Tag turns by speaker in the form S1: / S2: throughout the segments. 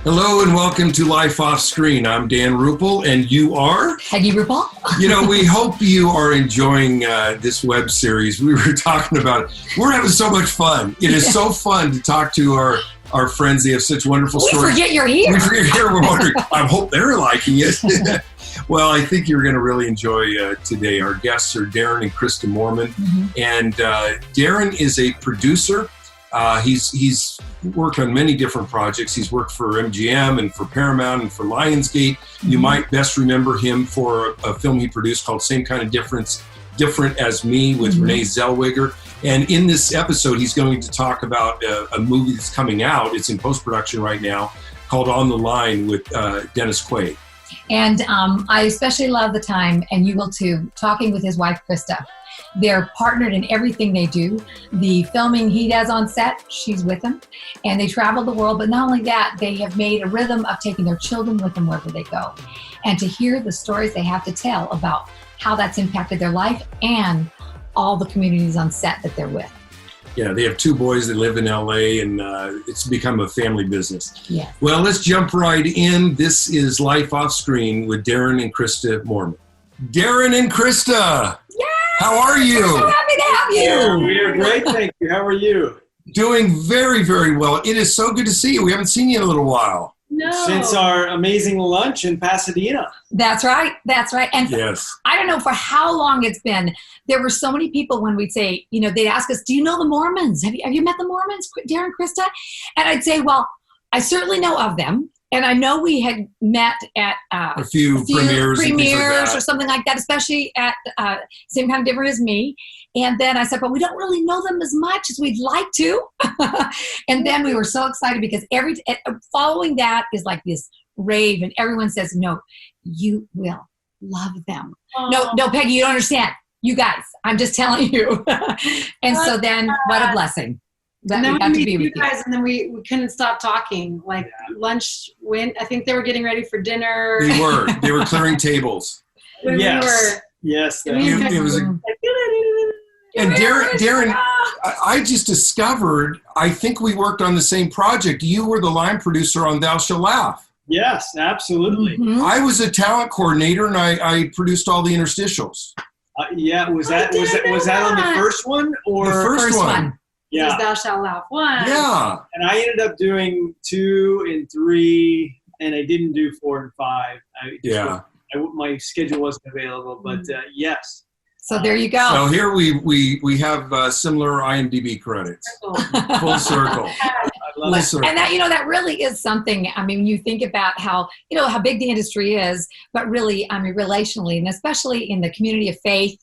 S1: Hello and welcome to Life Off Screen. I'm Dan&PeggyRupple and you are?
S2: PeggyRupple.
S1: You know, we hope you are enjoying this web series. We were talking about it. We're having so much fun. It is so fun to talk to our friends. They have such wonderful stories.
S2: We forget you're here.
S1: We forget you're here. We're wondering, I hope they're liking it. Well, I think you're going to really enjoy today. Our guests are Darren and Krista Moorman. Mm-hmm. And Darren is a producer. He's worked on many different projects. He's worked for MGM and for Paramount and for Lionsgate. Mm-hmm. You might best remember him for a film he produced called Same Kind of Different as Me with Renée Zellweger. And in this episode, he's going to talk about a movie that's coming out. It's in post-production right now called On the Line with Dennis Quaid.
S2: And I especially love the time, and you will too, talking with his wife, Krista. They're partnered in everything they do. The filming he does on set, she's with him. And they travel the world, but not only that, they have made a rhythm of taking their children with them wherever they go. And to hear the stories they have to tell about how that's impacted their life and all the communities on set that they're with.
S1: Yeah, they have two boys that live in LA, and it's become a family business.
S2: Yeah.
S1: Well, let's jump right in. This is Life Off Screen with Darren and Krista Moorman. Darren and Krista!
S2: Yay!
S1: How are you?
S2: We're so happy to have you.
S3: Yeah, we are great, thank you. How are you?
S1: Doing very, very well. It is so good to see you. We haven't seen you in a little while.
S2: No.
S3: Since our amazing lunch in Pasadena.
S2: That's right. That's right. And
S1: yes.
S2: I don't know for how long it's been. There were so many people when we'd say, you know, they'd ask us, do you know the Mormons? Have you met the Mormons, Darren, Krista? And I'd say, well, I certainly know of them. And I know we had met at
S1: a few premieres
S2: or something like that, especially at Same Kind of Different as Me. And then I said, but we don't really know them as much as we'd like to. And then we were so excited because following that is like this rave, and everyone says, no, you will love them. Aww. No, Peggy, you don't understand. You guys, I'm just telling you. And so then what a blessing.
S4: And then we got to be with you guys, and then we couldn't stop talking. Like lunch went. I think they were getting ready for dinner.
S1: They were clearing tables.
S3: Yes.
S1: It was. And Darren, I just discovered. I think we worked on the same project. You were the line producer on Thou Shall Laugh.
S3: Yes, absolutely.
S2: Mm-hmm.
S1: I was a talent coordinator, and I produced all the interstitials.
S3: Yeah, was that on the first one or
S1: the first one?
S3: Yeah.
S4: Thou Shalt Laugh 1.
S1: Yeah.
S3: And I ended up doing 2 and 3, and I didn't do 4 and 5. My schedule wasn't available, but yes.
S2: So there you go.
S1: So here we have similar IMDb credits. Full circle. Full circle.
S2: And that really is something. I mean, when you think about how big the industry is, but really, I mean, relationally, and especially in the community of faith,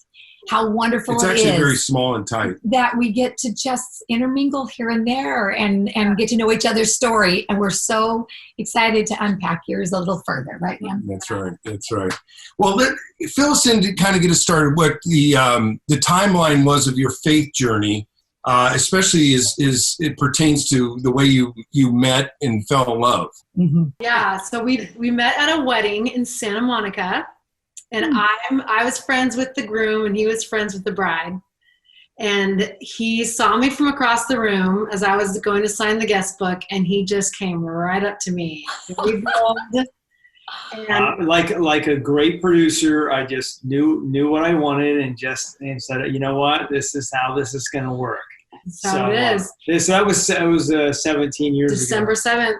S2: how wonderful it is.
S1: It's actually very small and tight. That
S2: we get to just intermingle here and there and get to know each other's story. And we're so excited to unpack yours a little further, right, Dan?
S1: That's right. Well, fill us in to kind of get us started what the timeline was of your faith journey, especially as it pertains to the way you met and fell in love.
S2: Mm-hmm.
S4: Yeah, so we met at a wedding in Santa Monica. And I was friends with the groom, and he was friends with the bride. And he saw me from across the room as I was going to sign the guest book, and he just came right up to me.
S3: And like a great producer, I just knew what I wanted, and said, you know what, this is how this is going to work.
S4: That's how it is.
S3: That was 17 years
S4: December
S3: ago.
S4: December 7th.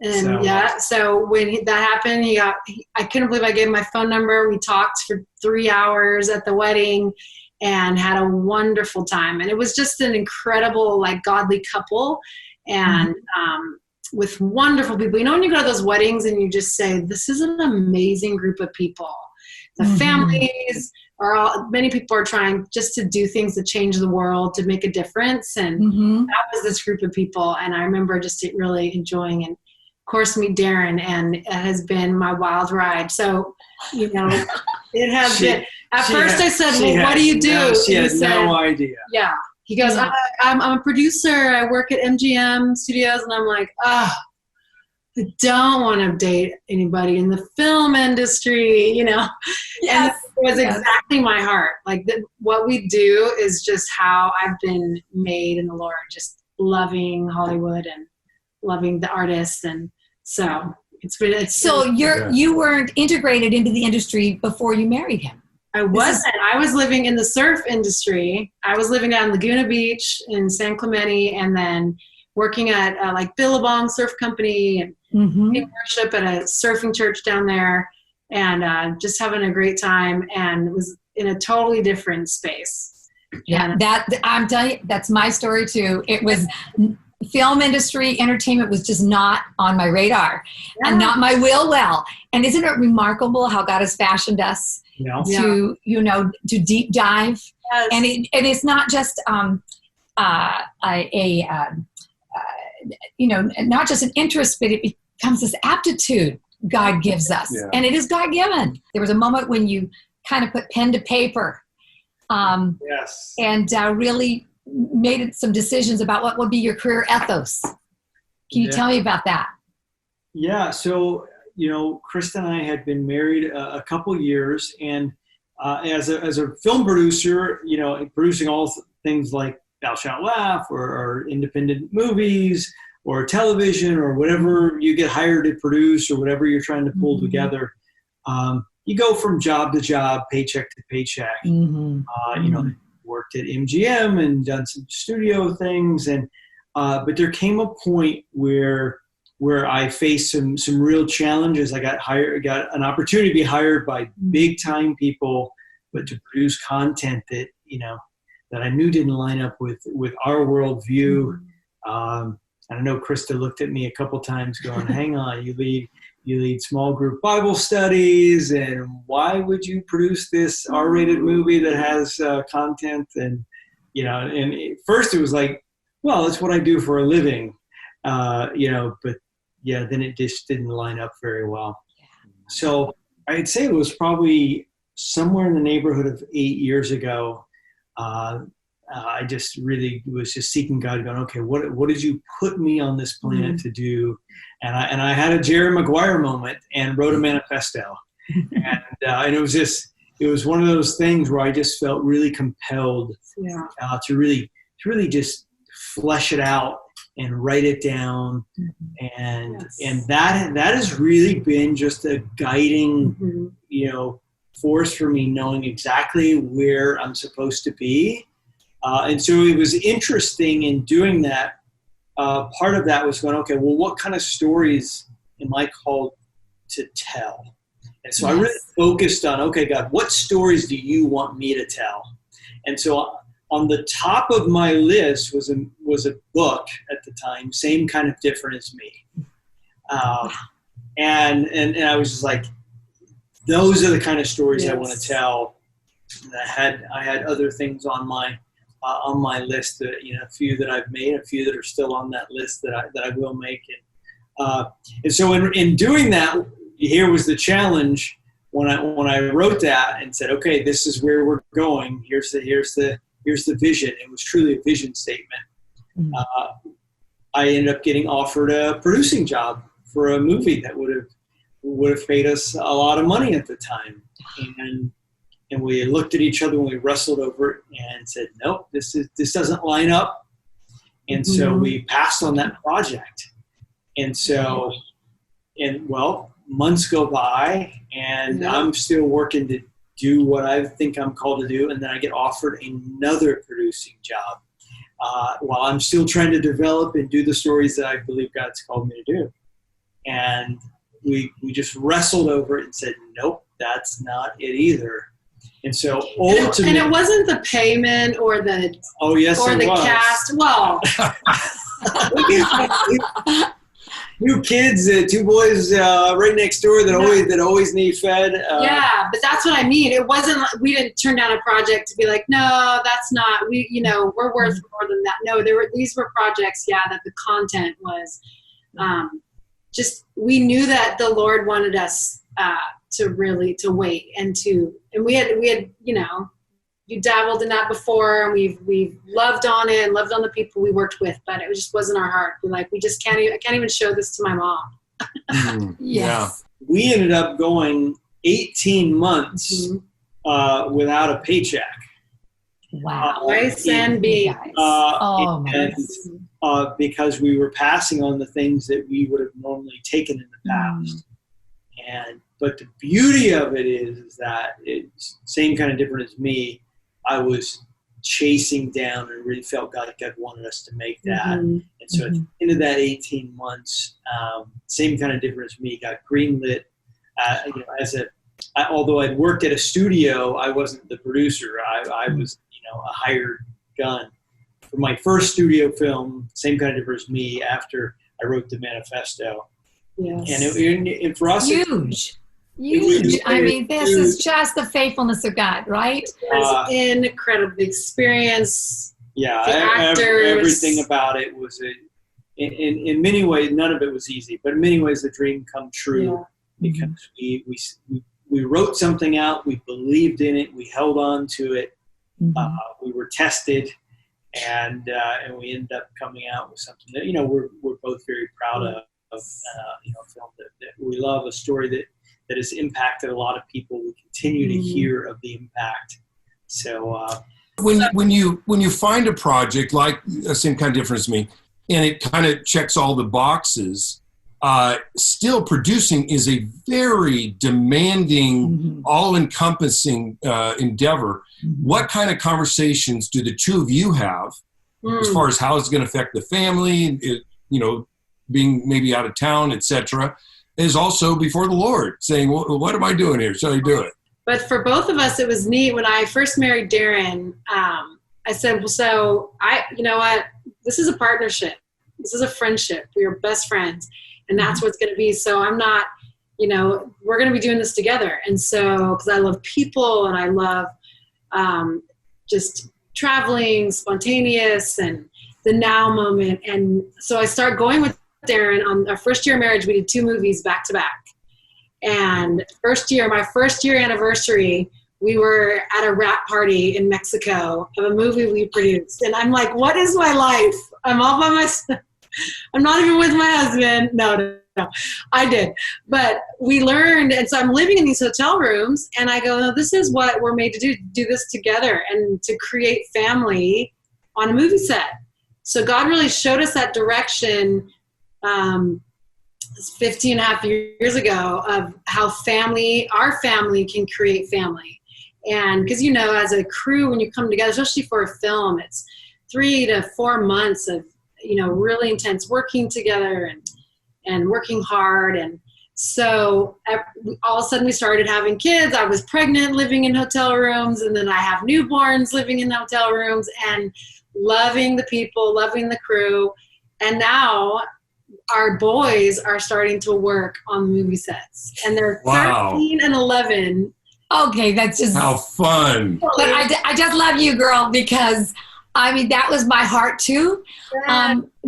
S4: And so when that happened, I couldn't believe I gave him my phone number. We talked for 3 hours at the wedding and had a wonderful time. And it was just an incredible, like, godly couple and with wonderful people. You know, when you go to those weddings and you just say, this is an amazing group of people. The families many people are trying just to do things to change the world, to make a difference. And that was this group of people. And I remember just really enjoying and, of course, meet Darren, and it has been my wild ride. So, it has been. At first I said, well, what do you do?
S3: She had no idea.
S4: Yeah. He goes, I'm a producer. I work at MGM Studios. And I'm like, I don't want to date anybody in the film industry, Yes. And it was exactly my heart. Like, what we do is just how I've been made in the Lord, just loving Hollywood and loving the artists. And So
S2: you weren't integrated into the industry before you married him.
S4: I wasn't. I was living in the surf industry. I was living on Laguna Beach in San Clemente, and then working at like Billabong Surf Company and worship at a surfing church down there, and just having a great time. And was in a totally different space.
S2: Yeah, I'm telling you, that's my story too. It was film industry, entertainment was just not on my radar and not my well. And isn't it remarkable how God has fashioned us to, to deep dive? Yes. And it's not just not just an interest, but it becomes this aptitude God gives us. Yeah. And it is God given. There was a moment when you kind of put pen to paper and really made some decisions about what would be your career ethos. Can you tell me about that?
S3: Yeah. So, Krista and I had been married a couple years, and as a film producer, producing all things like Thou Shalt Laugh or independent movies or television or whatever you get hired to produce or whatever you're trying to pull together. You go from job to job, paycheck to paycheck. Worked at MGM and done some studio things, but there came a point where I faced some real challenges. I got an opportunity to be hired by big time people, but to produce content that that I knew didn't line up with our worldview. And I know Krista looked at me a couple times, going, "Hang on, you lead small group Bible studies, and why would you produce this R-rated movie that has content?" And and at first it was like, well, that's what I do for a living, but then it just didn't line up very well. So I'd say it was probably somewhere in the neighborhood of 8 years ago. I just really was just seeking God, going, okay, what did you put me on this planet to do? And I had a Jerry Maguire moment and wrote a manifesto. And it was one of those things where I just felt really compelled to really just flesh it out and write it down. And that has really been just a guiding, force for me, knowing exactly where I'm supposed to be. And so it was interesting in doing that. Part of that was going, okay, well, what kind of stories am I called to tell? And so I really focused on, okay, God, what stories do you want me to tell? And so on the top of my list was a book at the time, same kind of different as me. And I was just like, those are the kind of stories I want to tell. And I had other things on my list, that a few that I've made, a few that are still on that list that I will make. And so in doing that, here was the challenge when I wrote that and said, okay, this is where we're going. Here's the vision. It was truly a vision statement. I ended up getting offered a producing job for a movie that would have paid us a lot of money at the time. And we looked at each other and we wrestled over it and said, nope, this doesn't line up. And so we passed on that project. And so, months go by and I'm still working to do what I think I'm called to do. And then I get offered another producing job while I'm still trying to develop and do the stories that I believe God's called me to do. And we just wrestled over it and said, nope, that's not it either. And so ultimately,
S4: and it wasn't the payment or the cast. Well,
S3: two kids, two boys right next door that always need fed.
S4: But that's what I mean. It wasn't. We didn't turn down a project to be like, no, that's not. We're worth more than that. No, these were projects. That the content was just. We knew that the Lord wanted us to wait and we had you dabbled in that before, and we've loved on it and loved on the people we worked with, but it just wasn't our heart. We're like, I can't even show this to my mom.
S3: We ended up going 18 months without a paycheck.
S2: Wow.
S4: Rice and beans.
S3: And because we were passing on the things that we would have normally taken in the past. But the beauty of it is that it's same kind of different as me. I was chasing down and really felt like God wanted us to make that. And so at the end of that 18 months, same kind of different as me, got greenlit. Although I'd worked at a studio, I wasn't the producer. I was, a hired gun. For my first studio film, same kind of different as me, after I wrote the Manifesto.
S4: Yes.
S3: And for us,
S2: huge. I mean, this is just the faithfulness of God, right?
S4: It's an incredible experience.
S3: Yeah,
S4: the actors.
S3: Everything about it was, in many ways, none of it was easy, but in many ways, the dream come true because we wrote something out, we believed in it, we held on to it, we were tested, and we ended up coming out with something that we're both very proud of. A film that we love, a story that has impacted a lot of people. We continue to hear of the impact. So
S1: when you find a project like Same Kind of Different as Me, and it kind of checks all the boxes, still producing is a very demanding, all-encompassing endeavor. What kind of conversations do the two of you have as far as how it's going to affect the family, being maybe out of town, etc., is also before the Lord, saying, well, what am I doing here? Should I do it?
S4: But for both of us, it was neat. When I first married Darren, I said, well, so you know what? This is a partnership. This is a friendship. We are best friends. And that's what it's going to be. So I'm not, we're going to be doing this together. And so, because I love people and I love just traveling, spontaneous, and the now moment. And so I started going with Darren on our first year of marriage. We did 2 movies back to back. And my first year anniversary, we were at a wrap party in Mexico of a movie we produced. And I'm like, what is my life? I'm all by myself. I'm not even with my husband. No, I did. But we learned, and so I'm living in these hotel rooms, and I go, no, this is what we're made to do this together and to create family on a movie set. So God really showed us that direction 15 and a half years ago of how our family can create family. And because, as a crew, when you come together, especially for a film, it's 3 to 4 months of, really intense working together and working hard. And so all of a sudden we started having kids. I was pregnant, living in hotel rooms, and then I have newborns living in hotel rooms and loving the people, loving the crew. And now our boys are starting to work on movie sets, and they're 13 and 11.
S2: Okay, that's just
S1: how fun.
S2: But I just love you, girl, because that was my heart too.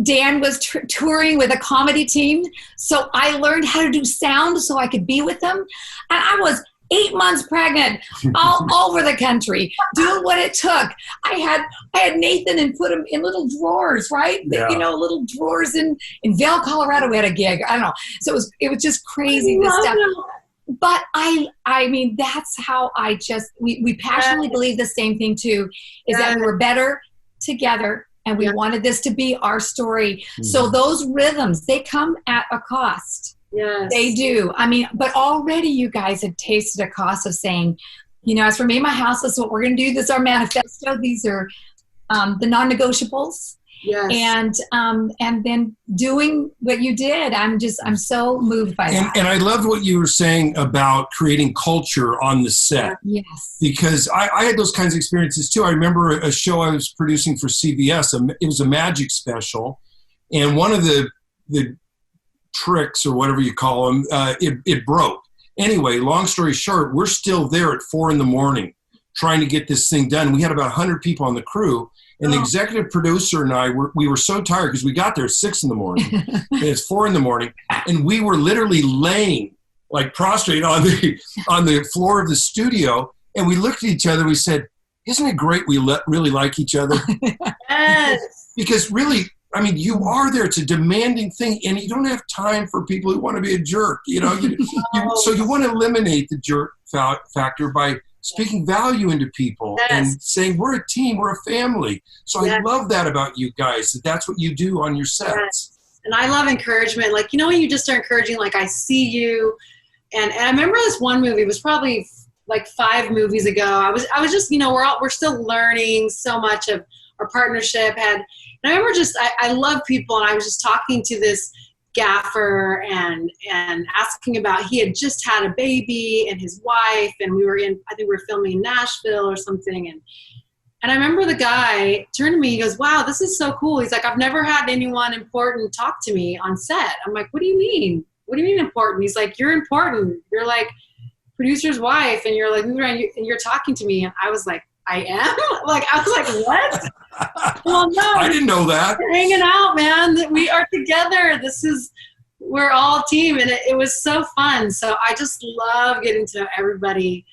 S2: Dan was touring with a comedy team, so I learned how to do sound so I could be with them, and I was 8 months pregnant, all over the country, doing what it took. I had Nathan and put him in little drawers, right?
S1: Yeah.
S2: Little drawers in Vail, Colorado. We had a gig. I don't know. So it was just crazy, this stuff. But that's how we passionately believe the same thing too, is that we were better together, and we wanted this to be our story. So those rhythms, they come at a cost.
S4: Yes. They
S2: do. But already you guys have tasted a cost of saying, as for me, my house, this is what we're going to do. This is our manifesto. These are the non-negotiables.
S4: Yes.
S2: And then doing what you did. I'm so moved by that.
S1: And I loved what you were saying about creating culture on the set.
S2: Yes.
S1: Because I had those kinds of experiences too. I remember a show I was producing for CBS. It was a magic special. And one of the tricks, or whatever you call them, it broke. Anyway, long story short, we're still there at 4 a.m. trying to get this thing done. We had about 100 people on the crew, and the executive producer and I we were so tired because we got there at 6 a.m. and it's 4 a.m. and we were literally laying like prostrate on the floor of the studio, and we looked at each other. We said, "Isn't it great? We really like each other."
S4: Yes.
S1: Because really, you are there. It's a demanding thing, and you don't have time for people who want to be a jerk. So you want to eliminate the jerk factor by speaking value into people and saying we're a team, we're a family. So I love that about you guys, that's what you do on your sets.
S4: Yes. And I love encouragement. Like, when you just are encouraging, like, I see you. And I remember this one movie, it was probably like 5 movies ago. I was just, we're still learning so much of our partnership. And I remember I love people, and I was just talking to this gaffer and asking about, he had just had a baby and his wife, and I think we were filming in Nashville or something, and I remember the guy turned to me, he goes, wow, this is so cool. He's like, I've never had anyone important talk to me on set. I'm like, what do you mean? What do you mean important? He's like, you're important. You're like producer's wife, and you're like, and you're talking to me. And I was like, I am? Like, I was like, what? Well, no.
S1: I didn't know that.
S4: We're hanging out, man. We are together. We're all a team. And it was so fun. So I just love getting to know everybody.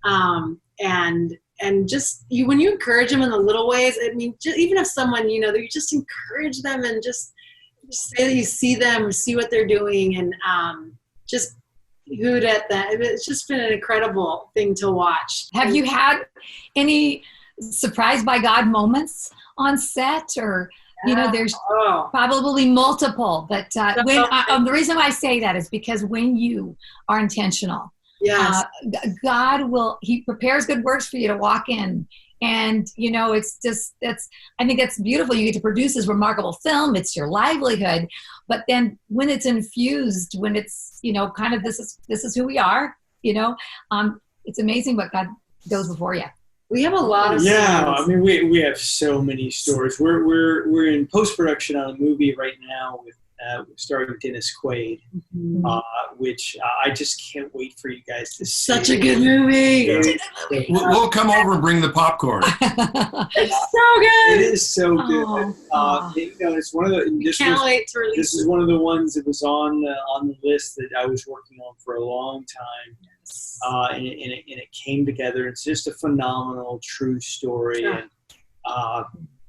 S4: And just when you encourage them in the little ways, I mean, even if someone, you just encourage them and just say that you see them, see what they're doing, and just hoot at that. It's just been an incredible thing to watch.
S2: Have you had any surprised by God moments on set, or there's probably multiple, but the reason why I say that is because when you are intentional, God he prepares good works for you to walk in. And, I think that's beautiful. You get to produce this remarkable film. It's your livelihood. But then when it's infused, when it's, kind of this is who we are, it's amazing what God goes before you.
S4: We have a lot of
S3: stories.
S4: I
S3: mean, we have so many stories. We're in post-production on a movie right now with starring Dennis Quaid, which I just can't wait for you guys to see.
S4: Such a good movie.
S1: We'll come over and bring the popcorn.
S4: It's so good.
S3: It is so good. It's one of the.
S4: Can't wait to release.
S3: This is one of the ones that was on the list that I was working on for a long time. And it came together. It's just a phenomenal, true story.
S4: Yeah.
S3: And,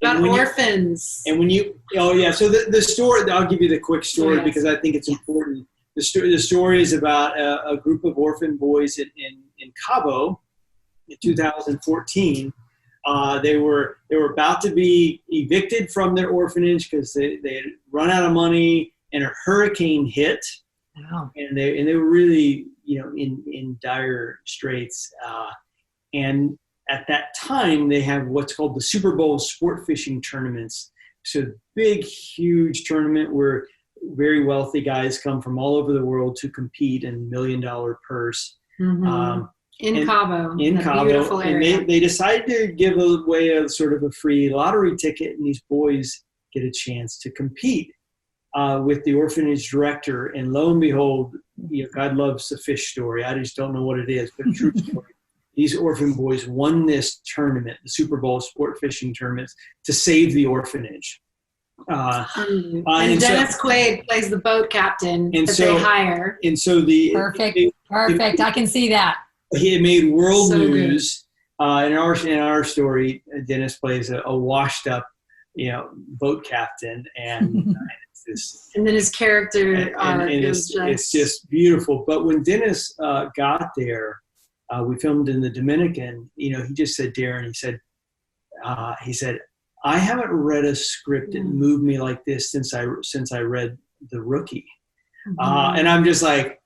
S4: about orphans.
S3: So the story, I'll give you the quick story because I think it's important. The story is about a group of orphan boys in Cabo in 2014. They were about to be evicted from their orphanage because they had run out of money, and a hurricane hit. Wow. And they were really in dire straits. And at that time, they have what's called the Super Bowl sport fishing tournaments. So big, huge tournament where very wealthy guys come from all over the world to compete in $1 million purse.
S4: Mm-hmm. In Cabo.
S3: Beautiful area. And they decided to give away a sort of a free lottery ticket, and these boys get a chance to compete with the orphanage director. And lo and behold, God loves a fish story. I just don't know what it is, but a true story. These orphan boys won this tournament, the Super Bowl sport fishing tournaments, to save the orphanage.
S4: And Dennis Quaid plays the boat captain that they hire.
S3: And so
S2: perfect. I can see that.
S3: He had made world news. In our story, Dennis plays a washed up, boat captain, and
S4: and then his character
S3: it's just beautiful. But when Dennis got there, we filmed in the Dominican. He just said, Darren, he said, I haven't read a script that moved me like this since I read The Rookie. And I'm just like,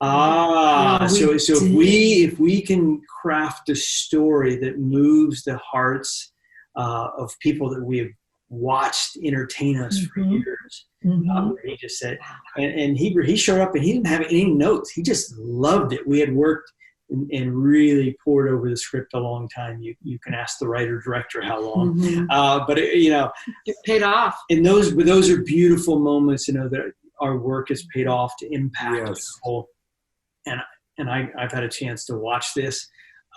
S3: so if we can craft a story that moves the hearts of people that we have watched entertain us for years. He just said, and he showed up and he didn't have any notes. He just loved it. We had worked and really poured over the script a long time. You can ask the writer director how long, but it
S4: paid off.
S3: And those are beautiful moments, that our work has paid off to impact people. And I've had a chance to watch this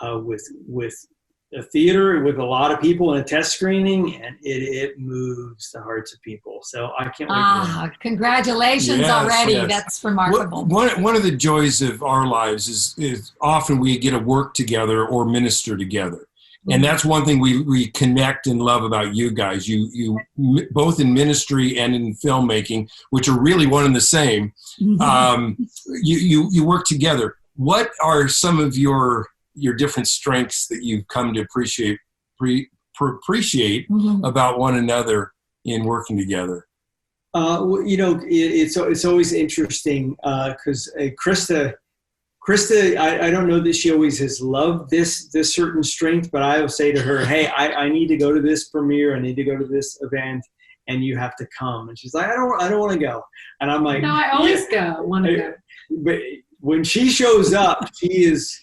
S3: with a theater with a lot of people in a test screening, and it moves the hearts of people. So I can't wait.
S2: Congratulations already. Yes. That's remarkable.
S1: One of the joys of our lives is often we get to work together or minister together. And that's one thing we connect and love about you guys. You both in ministry and in filmmaking, which are really one and the same. You work together. What are some of your your different strengths that you've come to appreciate about one another in working together?
S3: It's always interesting because Krista, I don't know that she always has loved this certain strength, but I will say to her, hey, I need to go to this premiere. I need to go to this event, and you have to come. And she's like, I don't want to go. And I'm like,
S4: no, I always want to go.
S3: But when she shows up, she's.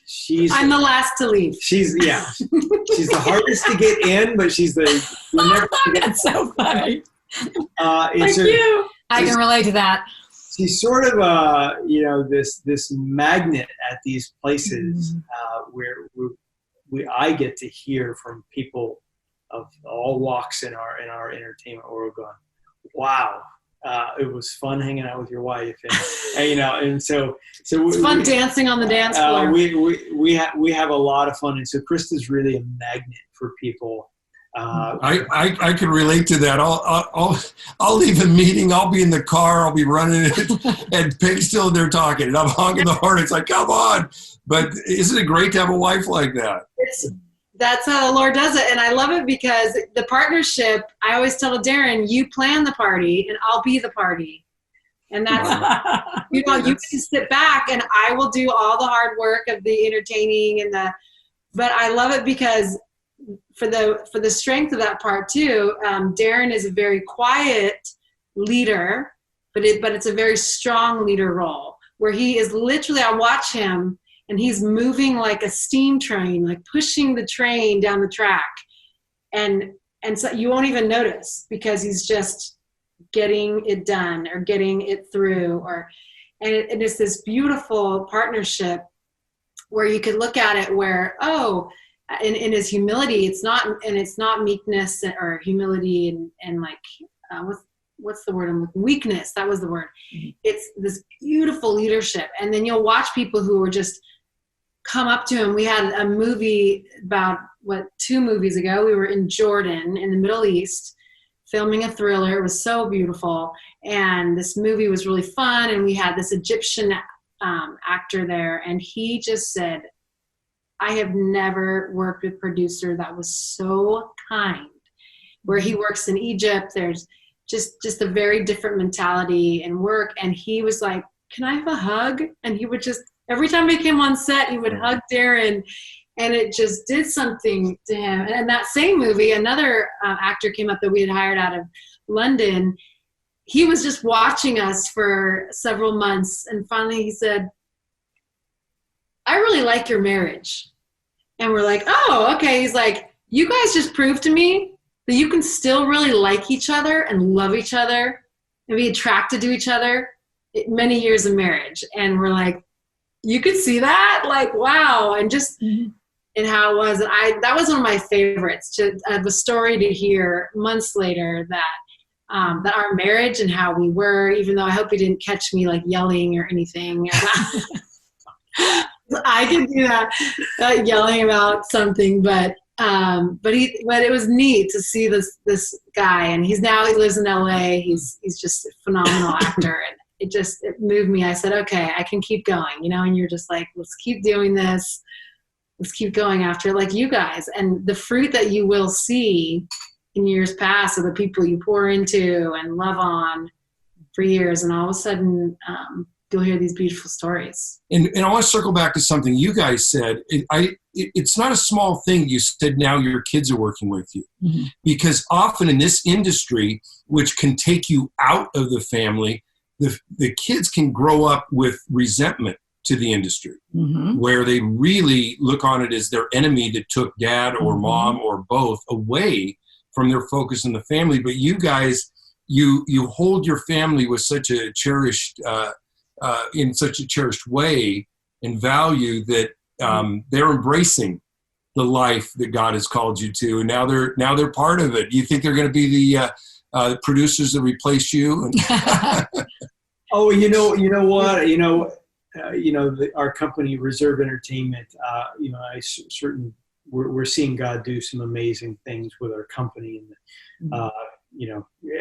S4: I'm the last to leave.
S3: She's the hardest to get in, but she's
S2: That's so funny.
S4: Thank you.
S2: I can relate to that.
S3: She's sort of this magnet at these places where I get to hear from people of all walks in our entertainment world going, wow, it was fun hanging out with your wife, and so
S4: it's fun dancing on the dance floor.
S3: We have a lot of fun, and so Krista's really a magnet for people.
S1: I can relate to that. I'll leave a meeting. I'll be in the car. I'll be running it, and Peggy's still there talking, and I'm honking the horn. It's like, come on! But isn't it great to have a wife like that?
S4: That's how the Lord does it, and I love it because the partnership. I always tell Darren, you plan the party, and I'll be the party, and that's you can sit back, and I will do all the hard work of the entertaining But I love it because. For the strength of that part too, Darren is a very quiet leader, but it's a very strong leader role where he is literally, I watch him and he's moving like a steam train, like pushing the train down the track. And so you won't even notice because he's just getting it done or getting it through and it's this beautiful partnership where you could look at it where, in his humility, it's not meekness or humility and like what's the word? Weakness. That was the word. It's this beautiful leadership, and then you'll watch people who were just come up to him. We had a movie about 2 movies ago. We were in Jordan in the Middle East, filming a thriller. It was so beautiful, and this movie was really fun. And we had this Egyptian actor there, and he just said, I have never worked with a producer that was so kind. Where he works in Egypt, there's just a very different mentality and work. And he was like, can I have a hug? And he would just, every time he came on set, he would hug Darren. And it just did something to him. And in that same movie, another actor came up that we had hired out of London. He was just watching us for several months. And finally he said, I really like your marriage. And we're like, oh, okay. He's like, you guys just proved to me that you can still really like each other and love each other and be attracted to each other many years of marriage. And we're like, you could see that? Like, wow. And just in how it was. And that was one of my favorites, the story to hear months later that our marriage and how we were, even though I hope he didn't catch me like yelling or anything. I could do that yelling about something, but it was neat to see this guy, and he lives in LA. He's just a phenomenal actor, and it moved me. I said, okay, I can keep going, and you're just like, let's keep doing this. Let's keep going after, like you guys, and the fruit that you will see in years past of the people you pour into and love on for years, and all of a sudden, you'll hear these beautiful stories.
S1: And I want to circle back to something you guys said. It's not a small thing. You said now your kids are working with you. Mm-hmm. Because often in this industry, which can take you out of the family, the kids can grow up with resentment to the industry, where they really look on it as their enemy that took dad or mom or both away from their focus in the family. But you guys, you hold your family with such a cherished in such a cherished way and value that they're embracing the life that God has called you to, and now they're part of it. You think they're going to be the producers that replace you?
S3: Oh, you know what? Our company, Reserve Entertainment. We're seeing God do some amazing things with our company, and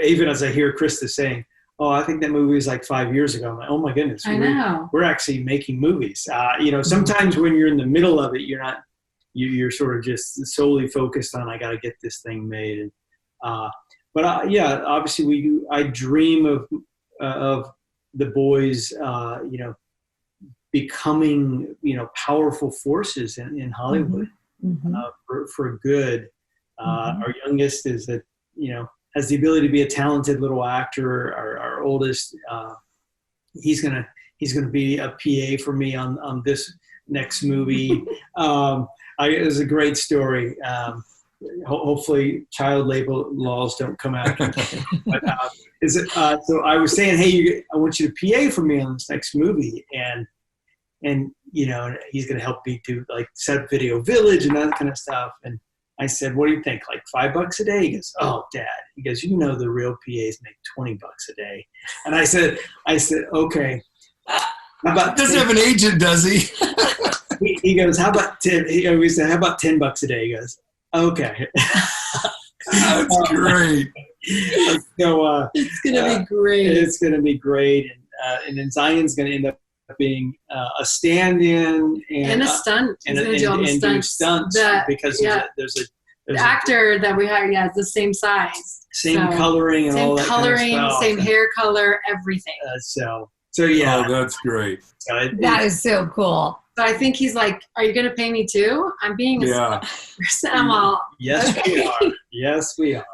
S3: even as I hear Krista saying, I think that movie was like 5 years ago. I'm like, oh my goodness,
S4: I know.
S3: We're actually making movies. Sometimes when you're in the middle of it, you're sort of just solely focused on, I got to get this thing made. But obviously I dream of the boys, becoming, powerful forces in Hollywood, for good. Our youngest is that, has the ability to be a talented little actor. Our oldest, he's gonna be a PA for me on this next movie. It was a great story. Hopefully child labor laws don't come after me. But, so I was saying, hey, I want you to PA for me on this next movie. And he's going to help me do like set up Video Village and that kind of stuff. And I said, what do you think? Like $5 a day? He goes, oh, Dad. He goes, the real PAs make $20 a day. And I said, okay. How about
S1: doesn't have an agent, does he?
S3: He goes, how about 10? We said, how about $10 a day? He goes, okay.
S1: That's great.
S3: So
S4: it's gonna be great.
S3: It's gonna be great, and then Zion's gonna end up being a stand-in and
S4: a stunt. He's gonna do all the stunts.
S3: Because there's
S4: the actor that we hired, is the same size,
S3: coloring and all that.
S4: Same coloring,
S3: kind of stuff.
S4: same hair color, everything.
S3: So yeah.
S1: Oh, that's great.
S2: That is so cool.
S4: So I think he's like, are you going to pay me too? I'm being a person. I'm all,
S3: yes,
S4: okay.
S3: we are. Yes, we are.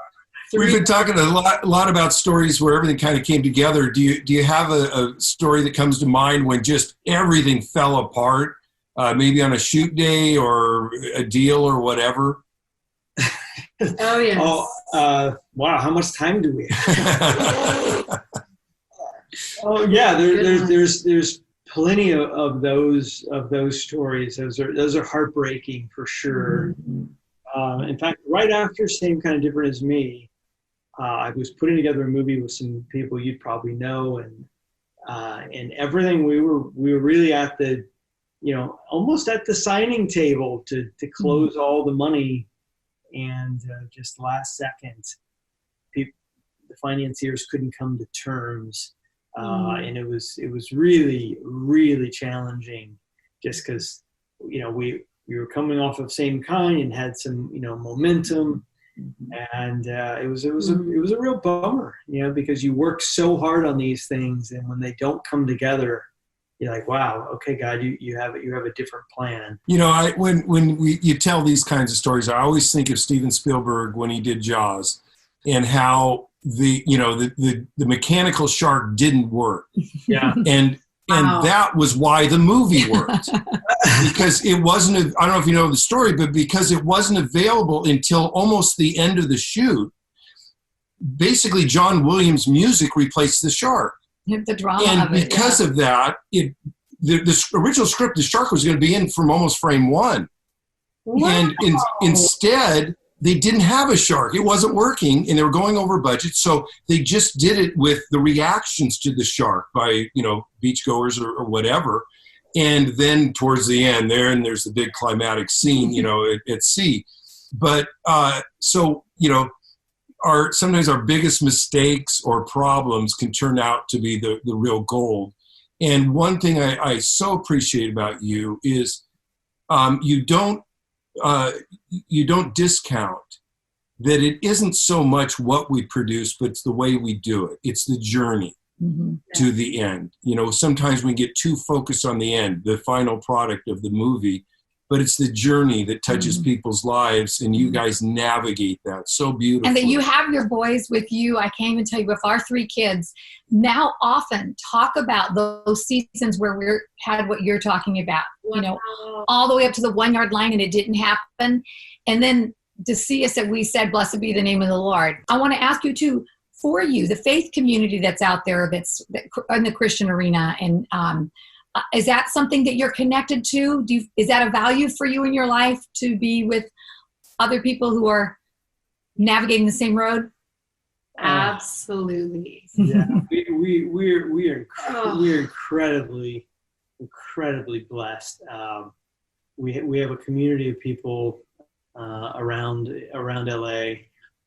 S1: We've been talking a lot about stories where everything kind of came together. Do you have a story that comes to mind when just everything fell apart, maybe on a shoot day or a deal or whatever?
S4: Oh, yes.
S3: Wow, how much time do we have? Oh yeah, there's plenty of those stories. Those are heartbreaking for sure. In fact, right after Same Kind of Different as Me, I was putting together a movie with some people you'd probably know, and everything. We were really at the, almost at the signing table to close all the money, and just last second, the financiers couldn't come to terms. And it was really, really challenging, just because, we were coming off of Same Kind and had some, momentum, and it was a real bummer, because you work so hard on these things, and when they don't come together, you're like, wow, okay, God, you have a different plan.
S1: When you tell these kinds of stories, I always think of Steven Spielberg when he did Jaws, and how the mechanical shark didn't work.
S3: Yeah.
S1: And that was why the movie worked. Because it wasn't, I don't know if you know the story, but because it wasn't available until almost the end of the shoot, basically John Williams' music replaced the shark.
S2: The drama
S1: and
S2: of it.
S1: Because of that, the original script, the shark was going to be in from almost frame one.
S4: Wow.
S1: And instead, they didn't have a shark. It wasn't working, and they were going over budget. So they just did it with the reactions to the shark by, beachgoers or whatever. And then towards the end there's the big climatic scene, at sea. But sometimes our biggest mistakes or problems can turn out to be the real gold. And one thing I so appreciate about you is you don't discount that it isn't so much what we produce, but it's the way we do it. It's the journey to the end. Sometimes we get too focused on the end, the final product of the movie, but it's the journey that touches people's lives, and you guys navigate that so beautifully.
S2: And that you have your boys with you. I can't even tell you, with our 3 kids, now often talk about those seasons where we had what you're talking about, all the way up to the 1-yard line and it didn't happen. And then to see us that we said, blessed be the name of the Lord. I want to ask you too, for you, the faith community that's out there, that's in the Christian arena, and is that something that you're connected to? Is that a value for you in your life, to be with other people who are navigating the same road?
S4: Absolutely.
S3: Yeah, we're incredibly blessed. We have a community of people around LA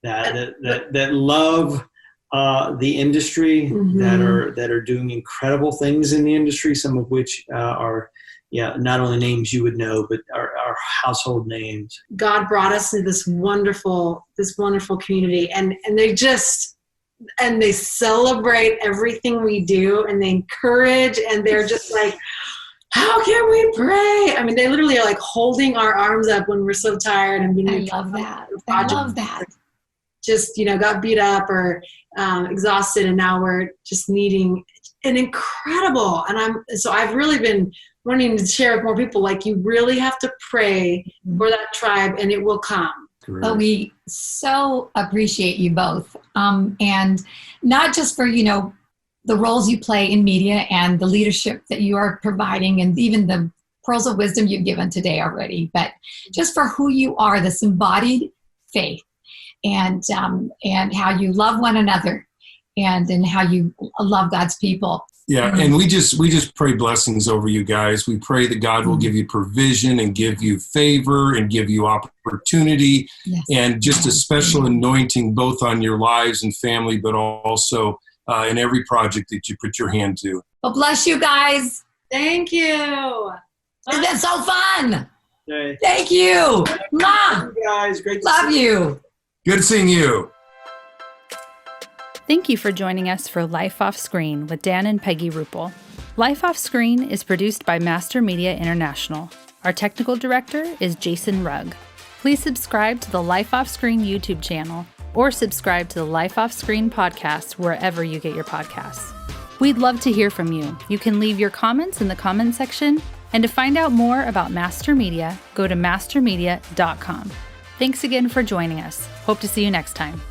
S3: that love the industry that are doing incredible things in the industry, some of which are not only names you would know, but are household names.
S4: God brought us to this wonderful community, and they celebrate everything we do, and they encourage, and they're just like, how can we pray? I mean, they literally are like holding our arms up when we're so tired and being.
S2: I love that.
S4: Just, got beat up or exhausted, and now we're just needing an incredible. And I've really been wanting to share with more people, like, you really have to pray for that tribe, and it will come.
S1: Correct.
S2: But we so appreciate you both. And not just for, the roles you play in media and the leadership that you are providing, and even the pearls of wisdom you've given today already, but just for who you are, this embodied faith, and how you love one another, and how you love God's people.
S1: Yeah, and we just pray blessings over you guys. We pray that God will give you provision and give you favor and give you opportunity, and just a special anointing both on your lives and family, but also in every project that you put your hand to.
S2: Well, bless you guys.
S4: Thank you.
S2: It's been so fun.
S3: Okay.
S2: Thank you. Mom.
S3: You guys, great to
S2: Love
S3: see
S2: you.
S1: Good seeing you.
S5: Thank you for joining us for Life Off Screen with Dan and Peggy Rupple. Life Off Screen is produced by Master Media International. Our technical director is Jason Rugg. Please subscribe to the Life Off Screen YouTube channel, or subscribe to the Life Off Screen podcast wherever you get your podcasts. We'd love to hear from you. You can leave your comments in the comment section, and to find out more about Master Media, go to mastermedia.com. Thanks again for joining us. Hope to see you next time.